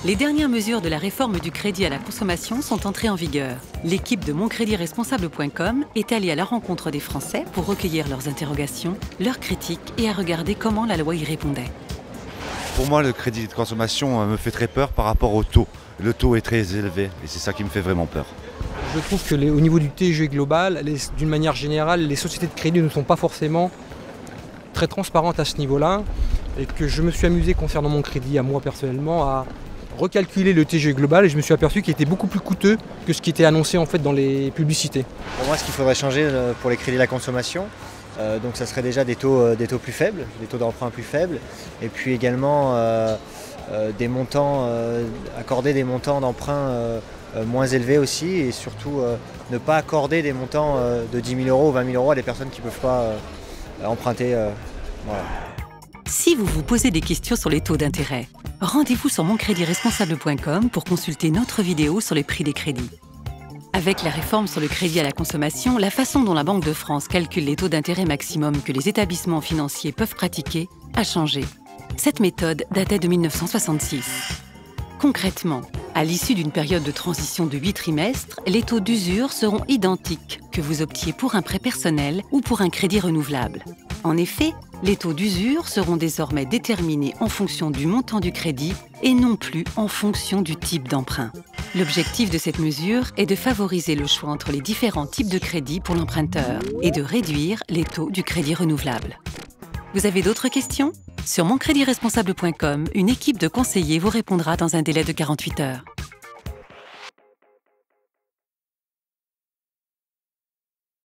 Les dernières mesures de la réforme du crédit à la consommation sont entrées en vigueur. L'équipe de moncréditresponsable.com est allée à la rencontre des Français pour recueillir leurs interrogations, leurs critiques et à regarder comment la loi y répondait. Pour moi, le crédit de consommation me fait très peur par rapport au taux. Le taux est très élevé et c'est ça qui me fait vraiment peur. Je trouve que au niveau du TIG global, d'une manière générale, les sociétés de crédit ne sont pas forcément très transparentes à ce niveau-là et que je me suis amusé concernant mon crédit à moi personnellement à recalculer le TG global et je me suis aperçu qu'il était beaucoup plus coûteux que ce qui était annoncé en fait dans les publicités. Pour moi, ce qu'il faudrait changer pour les crédits à la consommation, donc ça serait déjà des taux plus faibles, des taux d'emprunt plus faibles, et puis également des montants, accorder des montants d'emprunt moins élevés aussi, et surtout ne pas accorder des montants de 10 000 euros ou 20 000 euros à des personnes qui ne peuvent pas emprunter. Voilà. Si vous vous posez des questions sur les taux d'intérêt, rendez-vous sur moncréditresponsable.com pour consulter notre vidéo sur les prix des crédits. Avec la réforme sur le crédit à la consommation, la façon dont la Banque de France calcule les taux d'intérêt maximum que les établissements financiers peuvent pratiquer a changé. Cette méthode datait de 1966. Concrètement, à l'issue d'une période de transition de 8 trimestres, les taux d'usure seront identiques que vous optiez pour un prêt personnel ou pour un crédit renouvelable. En effet, les taux d'usure seront désormais déterminés en fonction du montant du crédit et non plus en fonction du type d'emprunt. L'objectif de cette mesure est de favoriser le choix entre les différents types de crédits pour l'emprunteur et de réduire les taux du crédit renouvelable. Vous avez d'autres questions ? Sur moncréditresponsable.com, une équipe de conseillers vous répondra dans un délai de 48 heures.